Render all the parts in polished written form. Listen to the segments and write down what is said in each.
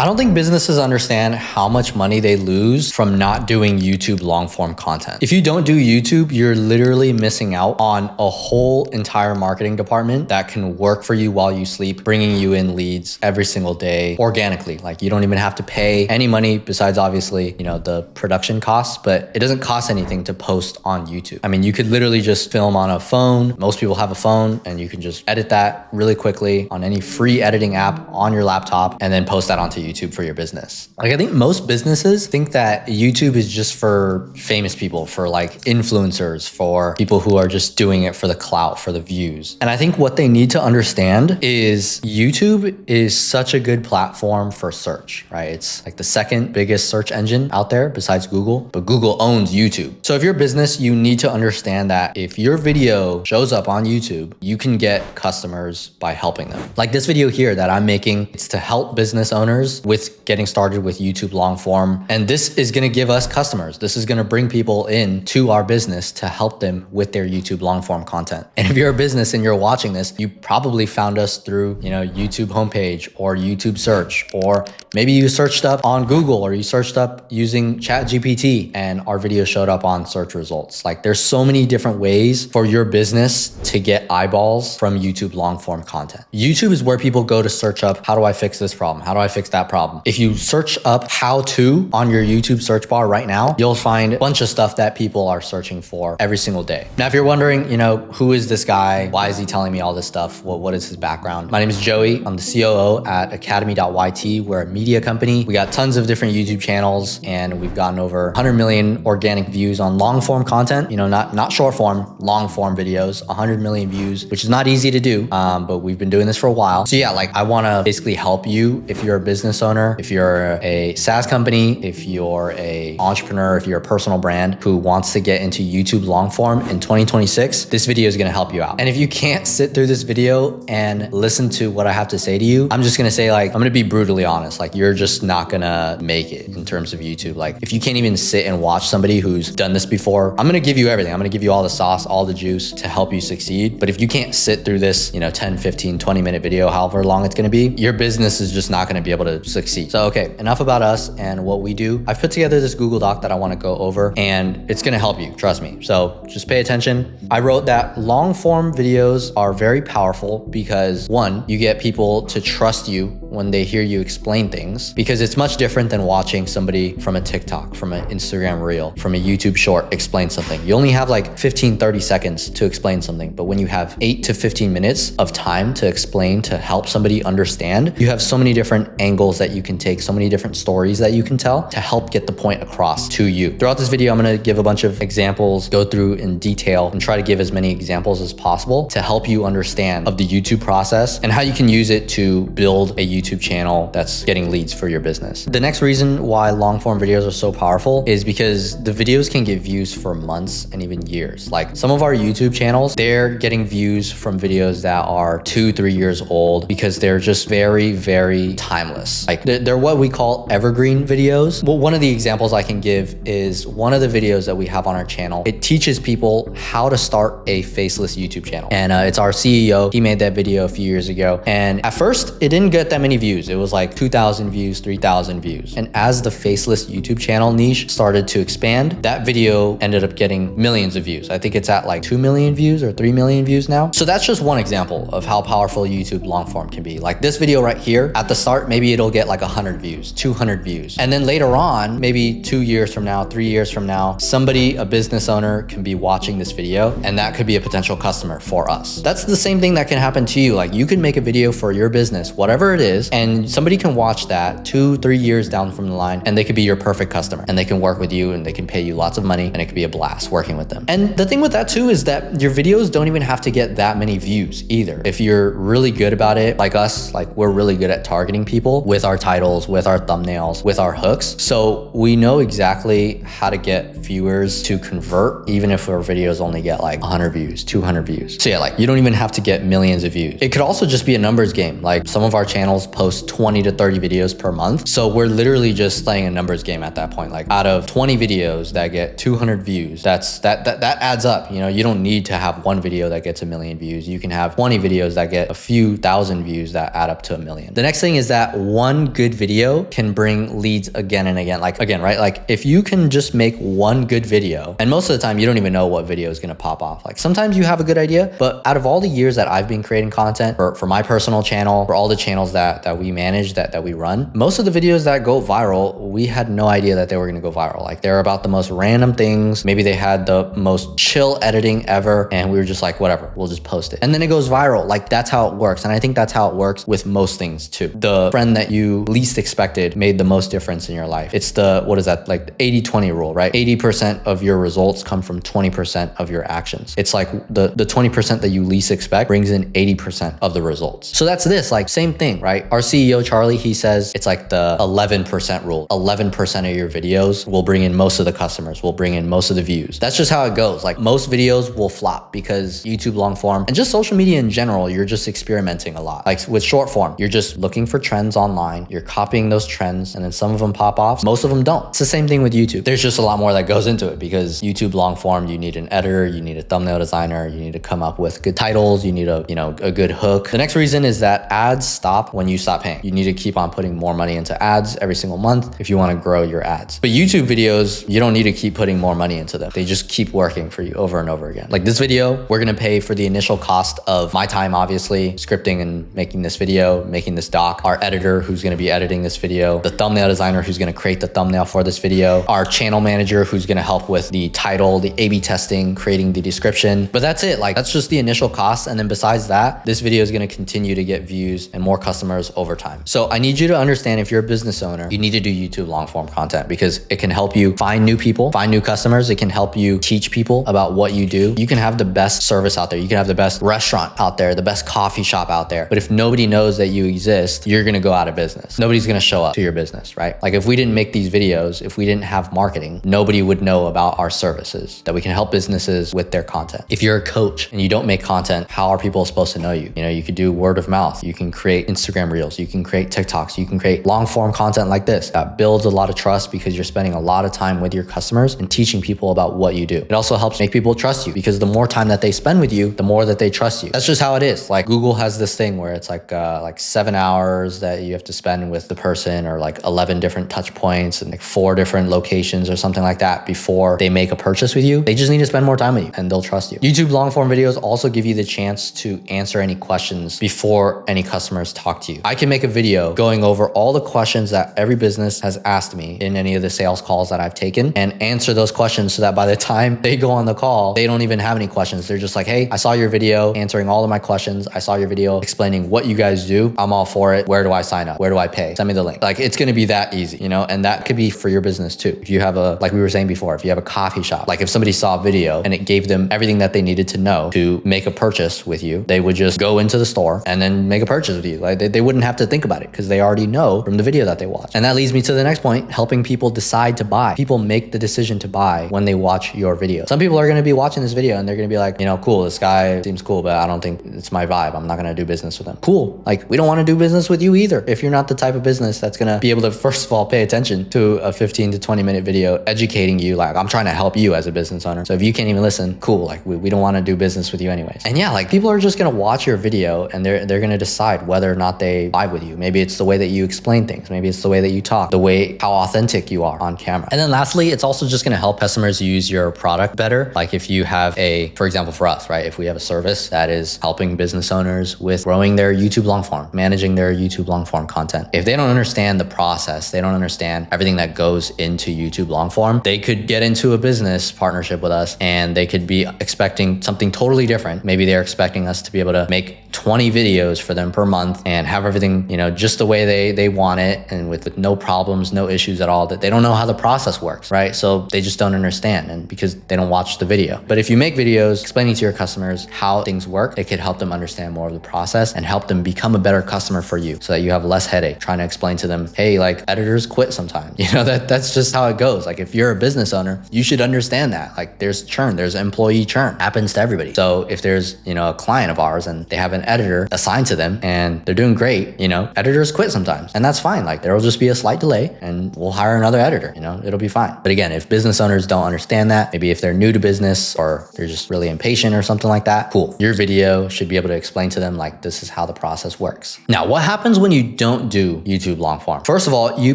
I don't think businesses understand how much money they lose from not doing YouTube long form content. If you don't do YouTube, you're literally missing out on a whole entire marketing department that can work for you while you sleep, bringing you in leads every single day organically. Like you don't even have to pay any money besides obviously, the production costs, but it doesn't cost anything to post on YouTube. I mean, you could literally just film on a phone. Most people have a phone and you can just edit that really quickly on any free editing app on your laptop and then post that onto YouTube for your business. Like I think most businesses think that YouTube is just for famous people, for like influencers, for people who are just doing it for the clout, for the views. And I think what they need to understand is YouTube is such a good platform for search, right? It's like the second biggest search engine out there besides Google, but Google owns YouTube. So if you're a business, you need to understand that if your video shows up on YouTube, you can get customers by helping them. Like this video here that I'm making, it's to help business owners with getting started with YouTube long form. And this is going to give us customers. This is going to bring people in to our business to help them with their YouTube long form content. And if you're a business and you're watching this, you probably found us through, YouTube homepage or YouTube search, or maybe you searched up on Google or you searched up using ChatGPT and our video showed up on search results. Like there's so many different ways for your business to get eyeballs from YouTube long form content. YouTube is where people go to search up, how do I fix this problem? How do I fix that problem? If you search up how to on your YouTube search bar right now, you'll find a bunch of stuff that people are searching for every single day. Now, if you're wondering, who is this guy? Why is he telling me all this stuff? What is his background? My name is Joey. I'm the COO at academy.yt. We're a media company. We got tons of different YouTube channels and we've gotten over 100 million organic views on long form content, not short form, long form videos, 100 million views, which is not easy to do. But we've been doing this for a while. So yeah, I want to basically help you if you're a business owner, if you're a SaaS company, if you're a entrepreneur, if you're a personal brand who wants to get into YouTube long form in 2026, this video is going to help you out. And if you can't sit through this video and listen to what I have to say to you, I'm just going to say I'm going to be brutally honest. You're just not going to make it in terms of YouTube. If you can't even sit and watch somebody who's done this before, I'm going to give you everything. I'm going to give you all the sauce, all the juice to help you succeed. But if you can't sit through this, 10, 15, 20 minute video, however long it's going to be, your business is just not going to be able to succeed. So, okay, enough about us and what we do. I've put together this Google Doc that I want to go over and it's going to help you, trust me. So just pay attention. I wrote that long form videos are very powerful because one, you get people to trust you when they hear you explain things, because it's much different than watching somebody from a TikTok, from an Instagram reel, from a YouTube short explain something. You only have 15, 30 seconds to explain something. But when you have 8 to 15 minutes of time to explain, to help somebody understand, you have so many different angles that you can take, so many different stories that you can tell to help get the point across to you. Throughout this video, I'm going to give a bunch of examples, go through in detail and try to give as many examples as possible to help you understand of the YouTube process and how you can use it to build a YouTube channel that's getting leads for your business. The next reason why long form videos are so powerful is because the videos can get views for months and even years. Some of our YouTube channels, they're getting views from videos that are 2-3 years old because they're just very, very timeless. They're what we call evergreen videos. Well, one of the examples I can give is one of the videos that we have on our channel. It teaches people how to start a faceless YouTube channel. And it's our CEO. He made that video a few years ago. And at first, it didn't get that many views. It was 2,000 views, 3,000 views. And as the faceless YouTube channel niche started to expand, that video ended up getting millions of views. I think it's at 2 million views or 3 million views now. So that's just one example of how powerful YouTube long form can be. This video right here, at the start, maybe it'll get 100 views, 200 views. And then later on, maybe 2 years from now, 3 years from now, somebody, a business owner, can be watching this video and that could be a potential customer for us. That's the same thing that can happen to you. You can make a video for your business, whatever it is, and somebody can watch that 2-3 years down from the line and they could be your perfect customer and they can work with you and they can pay you lots of money and it could be a blast working with them. And the thing with that too is that your videos don't even have to get that many views either. If you're really good about it, like us, we're really good at targeting people with our titles, with our thumbnails, with our hooks. So we know exactly how to get viewers to convert, even if our videos only get 100 views, 200 views. So yeah, you don't even have to get millions of views. It could also just be a numbers game. Some of our channels post 20 to 30 videos per month. So we're literally just playing a numbers game at that point. Like out of 20 videos that get 200 views, that adds up. You know, you don't need to have one video that gets 1 million views. You can have 20 videos that get a few thousand views that add up to 1 million. The next thing is that one good video can bring leads again and again. Like again, right? Like if you can just make one good video, and most of the time you don't even know what video is going to pop off. Like sometimes you have a good idea, but out of all the years that I've been creating content for my personal channel, for all the channels that we manage, that we run, most of the videos that go viral, we had no idea that they were going to go viral. Like they're about the most random things. Maybe they had the most chill editing ever, and we were just like, whatever, we'll just post it. And then it goes viral. Like that's how it works. And I think that's how it works with most things too. The friend that you least expected made the most difference in your life. It's the, what is that? Like the 80-20 rule, right? 80% of your results come from 20% of your actions. It's like the 20% that you least expect brings in 80% of the results. So that's this, like same thing, right? Our CEO, Charlie, he says it's like the 11% rule. 11% of your videos will bring in most of the customers, will bring in most of the views. That's just how it goes. Like most videos will flop because YouTube long form and just social media in general, you're just experimenting a lot. Like with short form, you're just looking for trends online. You're copying those trends and then some of them pop off. Most of them don't. It's the same thing with YouTube. There's just a lot more that goes into it because YouTube long form, you need an editor, you need a thumbnail designer, you need to come up with good titles, you need a good hook. The next reason is that ads stop when you stop paying. You need to keep on putting more money into ads every single month if you want to grow your ads. But YouTube videos, you don't need to keep putting more money into them. They just keep working for you over and over again. Like this video, we're going to pay for the initial cost of my time, obviously, scripting and making this video, making this doc, our editor who's going to be editing this video, the thumbnail designer who's going to create the thumbnail for this video, our channel manager who's going to help with the title, the A/B testing, creating the description. But that's it. Like that's just the initial cost. And then besides that, this video is going to continue to get views and more customers over time. So I need you to understand, if you're a business owner, you need to do YouTube long form content because it can help you find new people, find new customers. It can help you teach people about what you do. You can have the best service out there. You can have the best restaurant out there, the best coffee shop out there. But if nobody knows that you exist, you're going to go out of business. Nobody's going to show up to your business, right? Like if we didn't make these videos, if we didn't have marketing, nobody would know about our services, that we can help businesses with their content. If you're a coach and you don't make content, how are people supposed to know you? You know, you could do word of mouth. You can create Instagram reels. You can create TikToks. You can create long form content like this that builds a lot of trust because you're spending a lot of time with your customers and teaching people about what you do. It also helps make people trust you because the more time that they spend with you, the more that they trust you. That's just how it is. Like Google has this thing where it's like 7 hours that you have to spend with the person, or like 11 different touch points and like 4 different locations or something like that before they make a purchase with you. They just need to spend more time with you and they'll trust you. YouTube long form videos also give you the chance to answer any questions before any customers talk to you. I can make a video going over all the questions that every business has asked me in any of the sales calls that I've taken and answer those questions so that by the time they go on the call, they don't even have any questions. They're just like, hey, I saw your video answering all of my questions. I saw your video explaining what you guys do. I'm all for it. Where do I sign up? Where do I pay? Send me the link. Like it's going to be that easy, you know, and that could be for your business too. If you have like we were saying before, if you have a coffee shop, like if somebody saw a video and it gave them everything that they needed to know to make a purchase with you, they would just go into the store and then make a purchase with you. Like they wouldn't have to think about it because they already know from the video that they watch. And that leads me to the next point, helping people decide to buy. People make the decision to buy when they watch your video. Some people are going to be watching this video and they're going to be like, you know, cool, this guy seems cool, but I don't think it's my vibe. I'm not going to do business with him. Cool. Like we don't want to do business with you either. If you're not the type of business that's going to be able to, first of all, pay attention to a 15 to 20 minute video educating you, like I'm trying to help you as a business owner. So if you can't even listen, cool. Like we don't want to do business with you anyways. And yeah, like people are just going to watch your video and they're going to decide whether or not they vibe with you. Maybe it's the way that you explain things. Maybe it's the way that you talk, the way, how authentic you are on camera. And then lastly, it's also just going to help customers use your product better. Like if you have for example, for us, right? If we have a service that is helping business owners with growing their YouTube long form, managing their YouTube long form content. If they don't understand the process, they don't understand everything that goes into YouTube long form, they could get into a business partnership with us and they could be expecting something totally different. Maybe they're expecting us to be able to make 20 videos for them per month and have everything, you know, just the way they want it and with no problems, no issues at all, that they don't know how the process works, right? So they just don't understand, and because they don't watch the video. But if you make videos explaining to your customers how things work, it could help them understand more of the process and help them become a better customer for you so that you have less headache trying to explain to them, hey, like editors quit sometimes. You know, that's just how it goes. Like if you're a business owner, you should understand that. Like there's churn, there's employee churn, happens to everybody. So if there's, you know, a client of ours and they have an editor assigned to them and they're doing great great, you know, editors quit sometimes, and that's fine. Like, there will just be a slight delay and we'll hire another editor, you know, it'll be fine. But again, if business owners don't understand that, maybe if they're new to business or they're just really impatient or something like that, cool. Your video should be able to explain to them, like, this is how the process works. Now, what happens when you don't do YouTube long form? First of all, you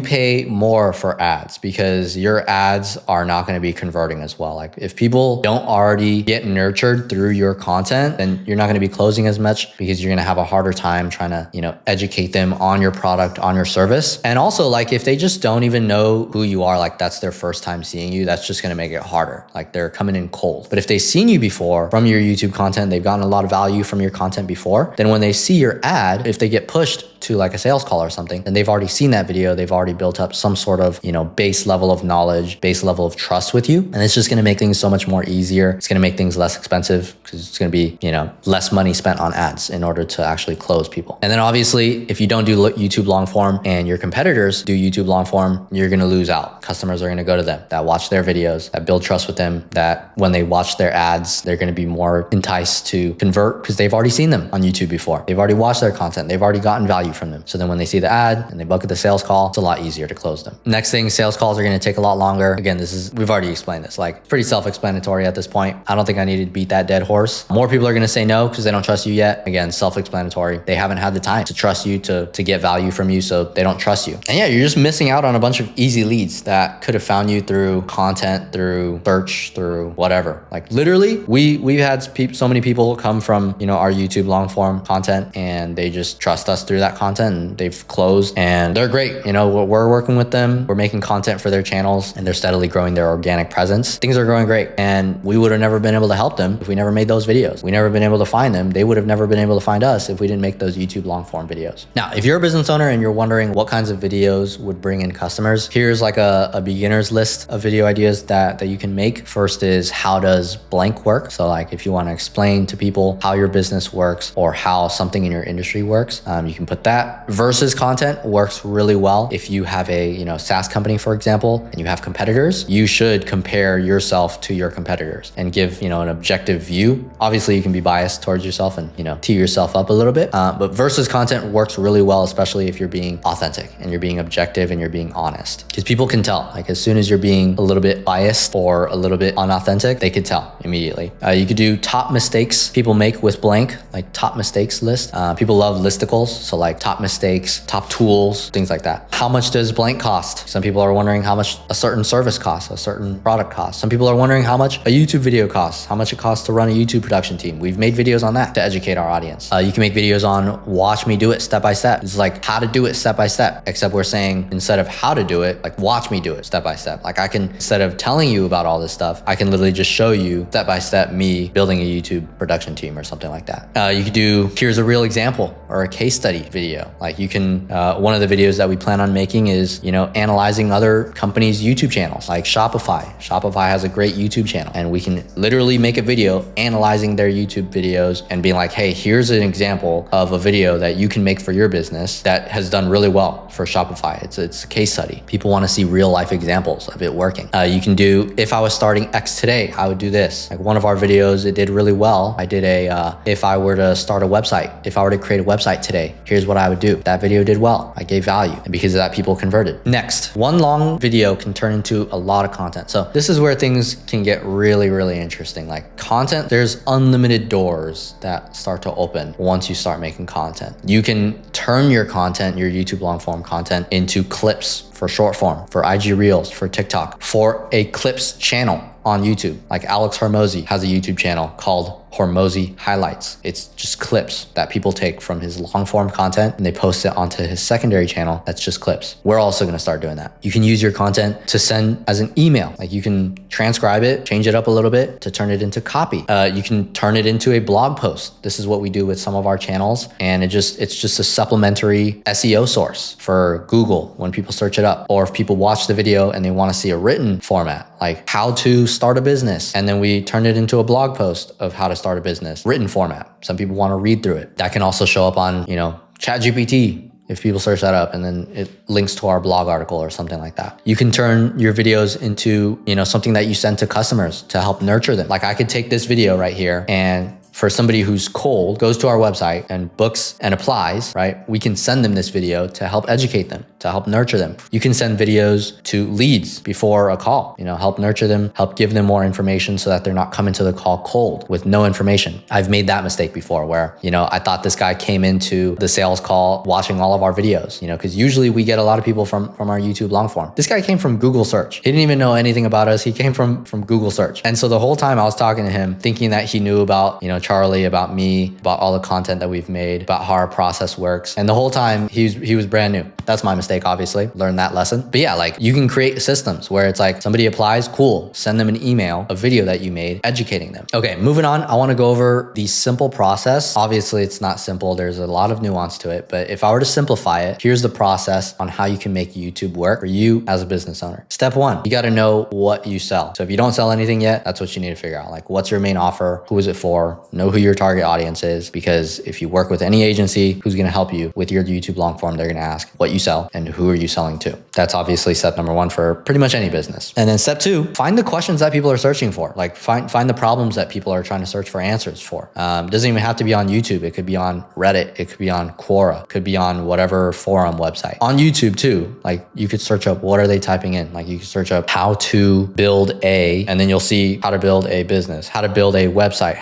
pay more for ads because your ads are not going to be converting as well. Like, if people don't already get nurtured through your content, then you're not going to be closing as much because you're going to have a harder time trying to, you know, educate them on your product, on your service. And also, like, if they just don't even know who you are, like, that's their first time seeing you, that's just going to make it harder. Like, they're coming in cold. But if they've seen you before from your YouTube content, they've gotten a lot of value from your content before, then when they see your ad, if they get pushed to like a sales call or something, then they've already seen that video. They've already built up some sort of, you know, base level of knowledge, base level of trust with you. And it's just going to make things so much more easier. It's going to make things less expensive because it's going to be, you know, less money spent on ads in order to actually close people. And then obviously, if you don't do YouTube long form and your competitors do YouTube long form, you're going to lose out. Customers are going to go to them that watch their videos, that build trust with them, that when they watch their ads, they're going to be more enticed to convert because they've already seen them on YouTube before. They've already watched their content. They've already gotten value from them. So then when they see the ad and they book at the sales call, it's a lot easier to close them. Next thing, sales calls are going to take a lot longer. Again, we've already explained this, like, pretty self-explanatory at this point. I don't think I need to beat that dead horse. More people are going to say no because they don't trust you yet. Again, self-explanatory. They haven't had the time to trust you, to get value from you, so they don't trust you. And yeah, you're just missing out on a bunch of easy leads that could have found you through content, through search, through whatever. Like, literally, we've had so many people come from, you know, our YouTube long form content, and they just trust us through that content, and they've closed and they're great. You know, we're working with them. We're making content for their channels and they're steadily growing their organic presence. Things are going great. And we would have never been able to help them if we never made those videos. We never been able to find them. They would have never been able to find us if we didn't make those YouTube long form videos. Now, if you're a business owner and you're wondering what kinds of videos would bring in customers, here's like a beginner's list of video ideas that you can make. First is, how does blank work? So like, if you want to explain to people how your business works or how something in your industry works, you can put that. Versus content works really well. If you have a, you know, SaaS company, for example, and you have competitors, you should compare yourself to your competitors and give, you know, an objective view. Obviously, you can be biased towards yourself and, you know, tee yourself up a little bit. But versus content works really well, especially if you're being authentic and you're being objective and you're being honest. Because people can tell, like, as soon as you're being a little bit biased or a little bit unauthentic, they could tell immediately. You could do top mistakes people make with blank, like top mistakes list. People love listicles. So like top mistakes, top tools, things like that. How much does blank cost? Some people are wondering how much a certain service costs, a certain product costs. Some people are wondering how much a YouTube video costs, how much it costs to run a YouTube production team. We've made videos on that to educate our audience. You can make videos on watch me do it step by step. It's like how to do it step by step, except we're saying instead of how to do it, like watch me do it step by step. Like I can, instead of telling you about all this stuff, I can literally just show you step by step me building a YouTube production team or something like that. You could do, here's a real example or a case study video. Like you can, one of the videos that we plan on making is, you know, analyzing other companies' YouTube channels, like Shopify. Shopify has a great YouTube channel, and we can literally make a video analyzing their YouTube videos and being like, hey, here's an example of a video that you can make for your business that has done really well for Shopify. It's a case study. People want to see real life examples of it working. You can do, if I was starting X today, I would do this. Like one of our videos, it did really well. I did a, if I were to start a website, if I were to create a website today, here's what I would do. That video did well. I gave value, and because of that, people converted. Next, one long video can turn into a lot of content. So this is where things can get really, really interesting. Like content, there's unlimited doors that start to open once you start making content. You can turn your content, your YouTube long form content, into clips for short form, for IG Reels, for TikTok, for a clips channel on YouTube. Like Alex Hormozy has a YouTube channel called Hormozy Highlights. It's just clips that people take from his long form content and they post it onto his secondary channel. That's just clips. We're also going to start doing that. You can use your content to send as an email. Like you can transcribe it, change it up a little bit to turn it into copy. You can turn it into a blog post. This is what we do with some of our channels. And it's just a supplementary SEO source for Google when people search it up. Or if people watch the video and they want to see a written format, like how to start a business. And then we turn it into a blog post of how to start a business, written format. Some people want to read through it. That can also show up on, you know, ChatGPT if people search that up, and then it links to our blog article or something like that. You can turn your videos into, you know, something that you send to customers to help nurture them. Like I could take this video right here and for somebody who's cold, goes to our website and books and applies, right? We can send them this video to help educate them, to help nurture them. You can send videos to leads before a call, help nurture them, help give them more information so that they're not coming to the call cold with no information. I've made that mistake before where, I thought this guy came into the sales call watching all of our videos, because usually we get a lot of people from our YouTube long form. This guy came from Google search. He didn't even know anything about us. He came from Google search. And so the whole time I was talking to him thinking that he knew about, Charlie, about me, about all the content that we've made, about how our process works. And the whole time he was brand new. That's my mistake, obviously. Learned that lesson. But yeah, like you can create systems where it's like somebody applies, cool. Send them an email, a video that you made, educating them. Okay, moving on. I want to go over the simple process. Obviously, it's not simple. There's a lot of nuance to it. But if I were to simplify it, here's the process on how you can make YouTube work for you as a business owner. Step one, you got to know what you sell. So if you don't sell anything yet, that's what you need to figure out. Like, what's your main offer? Who is it for? Know who your target audience is, because if you work with any agency who's going to help you with your YouTube long form, they're going to ask what you sell and who are you selling to. That's obviously step number one for pretty much any business. And then step two, find the questions that people are searching for. Like find the problems that people are trying to search for answers for. Doesn't even have to be on YouTube. It could be on Reddit. It could be on Quora. It could be on whatever forum website. On YouTube too, like you could search up what are they typing in. Like you could search up how to build and then you'll see how to build a business, how to build a website,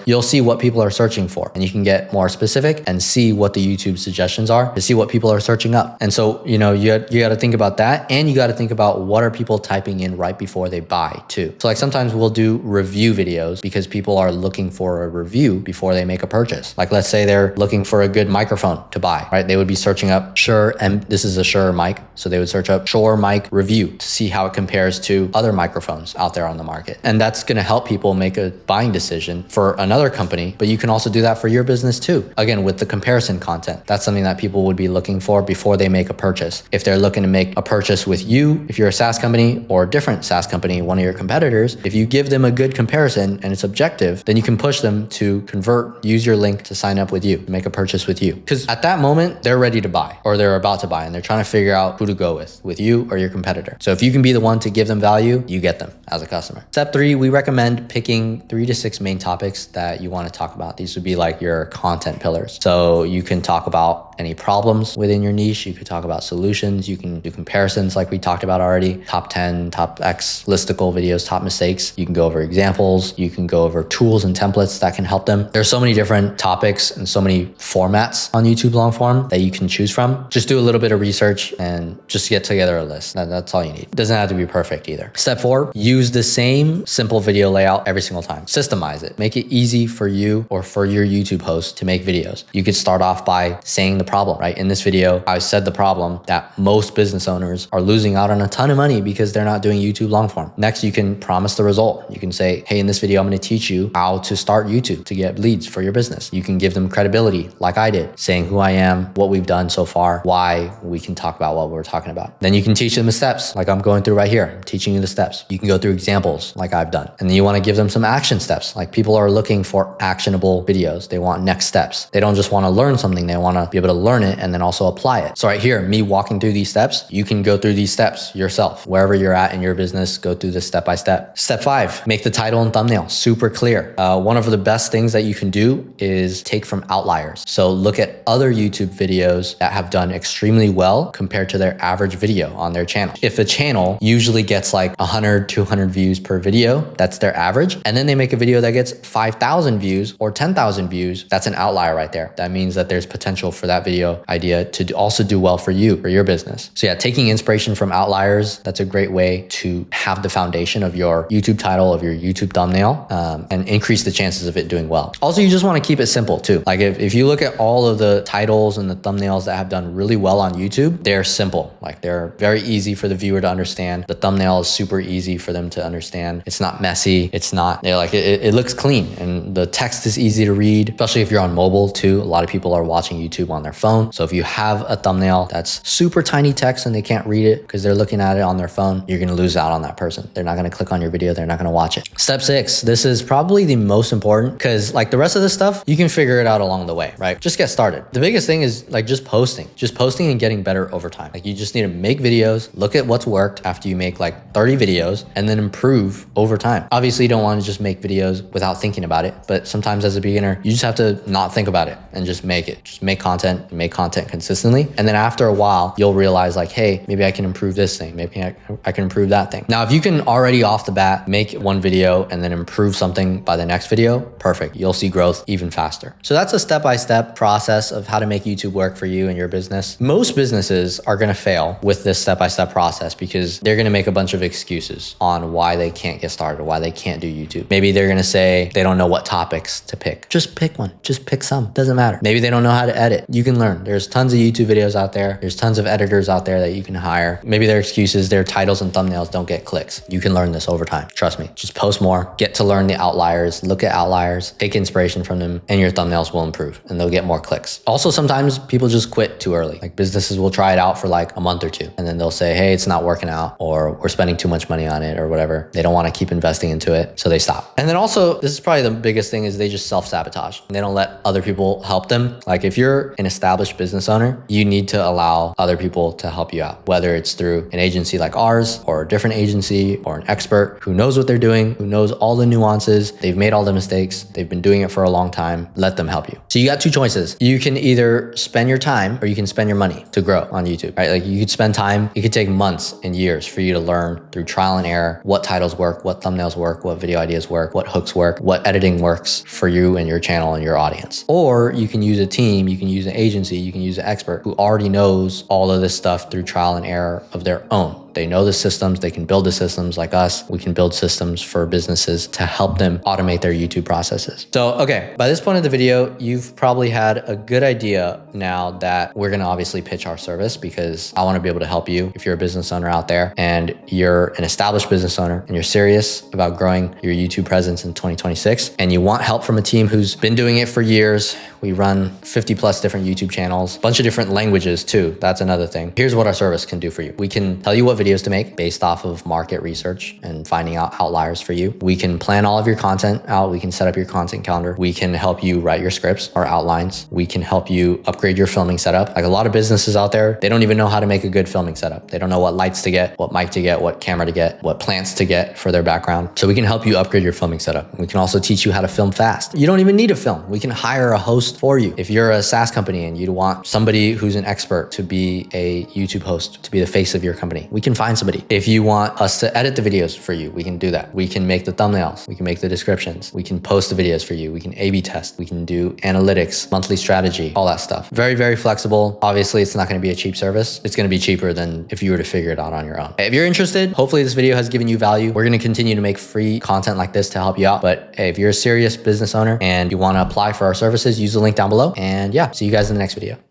you'll see what people are searching for, and you can get more specific and see what the YouTube suggestions are to see what people are searching up. And so, you got to think about that, and you got to think about what are people typing in right before they buy too. So like sometimes we'll do review videos because people are looking for a review before they make a purchase. Like let's say they're looking for a good microphone to buy, right? They would be searching up Shure, and this is a Shure mic. So they would search up Shure mic review to see how it compares to other microphones out there on the market. And that's going to help people make a buying decision for another company, but you can also do that for your business too. Again, with the comparison content, that's something that people would be looking for before they make a purchase. If they're looking to make a purchase with you, if you're a SaaS company or a different SaaS company, one of your competitors, if you give them a good comparison and it's objective, then you can push them to convert, use your link to sign up with you, make a purchase with you. Because at that moment, they're ready to buy or they're about to buy and they're trying to figure out who to go with you or your competitor. So if you can be the one to give them value, you get them as a customer. Step three, we recommend picking 3 to 6 main topics that you want to talk about. These would be like your content pillars. So you can talk about any problems within your niche. You could talk about solutions. You can do comparisons like we talked about already. Top 10, top X listicle videos, top mistakes. You can go over examples. You can go over tools and templates that can help them. There's so many different topics and so many formats on YouTube long form that you can choose from. Just do a little bit of research and just get together a list. That's all you need. It doesn't have to be perfect either. Step 4, use the same simple video layout every single time. Systemize it. Make it easy for you or for your YouTube host to make videos. You could start off by saying the problem, right? In this video, I said the problem that most business owners are losing out on a ton of money because they're not doing YouTube long form. Next, you can promise the result. You can say, hey, in this video, I'm going to teach you how to start YouTube to get leads for your business. You can give them credibility like I did, saying who I am, what we've done so far, why we can talk about what we're talking about. Then you can teach them the steps like I'm going through right here. I'm teaching you the steps. You can go through examples like I've done. And then you want to give them some action steps. Like people are looking for actionable videos. They want next steps. They don't just want to learn something. They want to be able to learn it and then also apply it. So right here, me walking through these steps, you can go through these steps yourself. Wherever you're at in your business, go through this step by step. Step 5, make the title and thumbnail super clear. One of the best things that you can do is take from outliers. So look at other YouTube videos that have done extremely well compared to their average video on their channel. If a channel usually gets like 100, 200 views per video, that's their average. And then they make a video that gets 5,000 views or 10,000 views, that's an outlier right there. That means that there's potential for that video idea to also do well for you, for your business. So yeah, taking inspiration from outliers, that's a great way to have the foundation of your YouTube title, of your YouTube thumbnail, and increase the chances of it doing well. Also, you just want to keep it simple too. Like if you look at all of the titles and the thumbnails that have done really well on YouTube, they're simple. Like they're very easy for the viewer to understand. The thumbnail is super easy for them to understand. It's not messy. It's not, it looks clean, and the text is easy to read, especially if you're on mobile too. A lot of people are watching YouTube on their phone. So if you have a thumbnail that's super tiny text and they can't read it because they're looking at it on their phone, you're going to lose out on that person. They're not going to click on your video. They're not going to watch it. Step 6, this is probably the most important because like the rest of this stuff, you can figure it out along the way, right? Just get started. The biggest thing is like just posting and getting better over time. Like you just need to make videos, look at what's worked after you make like 30 videos and then improve over time. Obviously you don't want to just make videos without thinking about it. but sometimes as a beginner, you just have to not think about it and just make it. Just make content consistently. And then after a while, you'll realize like, hey, maybe I can improve this thing. Maybe I can improve that thing. Now, if you can already off the bat make one video and then improve something by the next video, perfect. You'll see growth even faster. So that's a step-by-step process of how to make YouTube work for you and your business. Most businesses are going to fail with this step-by-step process because they're going to make a bunch of excuses on why they can't get started, why they can't do YouTube. Maybe they're going to say they don't know what topics to pick. Just pick one. Just pick some. Doesn't matter. Maybe they don't know how to edit. You can learn. There's tons of YouTube videos out there. There's tons of editors out there that you can hire. Maybe their excuses, their titles and thumbnails don't get clicks. You can learn this over time. Trust me. Just post more, get to learn the outliers, look at outliers, take inspiration from them, and your thumbnails will improve and they'll get more clicks. Also, sometimes people just quit too early. Like businesses will try it out for like a month or two and then they'll say, hey, it's not working out, or we're spending too much money on it or whatever. They don't want to keep investing into it, so they stop. And then also, this is probably the biggest thing, is they just self-sabotage. They don't let other people help them. Like if you're an established business owner, you need to allow other people to help you out, whether it's through an agency like ours or a different agency or an expert who knows what they're doing, who knows all the nuances. They've made all the mistakes. They've been doing it for a long time. Let them help you. So you got two choices. You can either spend your time or you can spend your money to grow on YouTube, right? Like you could spend time, it could take months and years for you to learn through trial and error what titles work, what thumbnails work, what video ideas work, what hooks work, what editing works for you and your channel and your audience. Or you can use a team, you can use an agency, you can use an expert who already knows all of this stuff through trial and error of their own. They know the systems, they can build the systems like us. We can build systems for businesses to help them automate their YouTube processes. So, okay, by this point of the video, you've probably had a good idea now that we're gonna obviously pitch our service, because I wanna be able to help you if you're a business owner out there and you're an established business owner and you're serious about growing your YouTube presence in 2026 and you want help from a team who's been doing it for years. We run 50 plus different YouTube channels, a bunch of different languages too. That's another thing. Here's what our service can do for you. We can tell you what videos to make based off of market research and finding out outliers for you. We can plan all of your content out. We can set up your content calendar. We can help you write your scripts or outlines. We can help you upgrade your filming setup. Like a lot of businesses out there, they don't even know how to make a good filming setup. They don't know what lights to get, what mic to get, what camera to get, what plants to get for their background. So we can help you upgrade your filming setup. We can also teach you how to film fast. You don't even need a film. We can hire a host for you. If you're a SaaS company and you want somebody who's an expert to be a YouTube host, to be the face of your company, we can find somebody. If you want us to edit the videos for you, we can do that. We can make the thumbnails. We can make the descriptions. We can post the videos for you. We can A/B test. We can do analytics, monthly strategy, all that stuff. Very, very flexible. Obviously, it's not going to be a cheap service. It's going to be cheaper than if you were to figure it out on your own. If you're interested, hopefully this video has given you value. We're going to continue to make free content like this to help you out. But if you're a serious business owner and you want to apply for our services, use the link down below. And yeah, see you guys in the next video.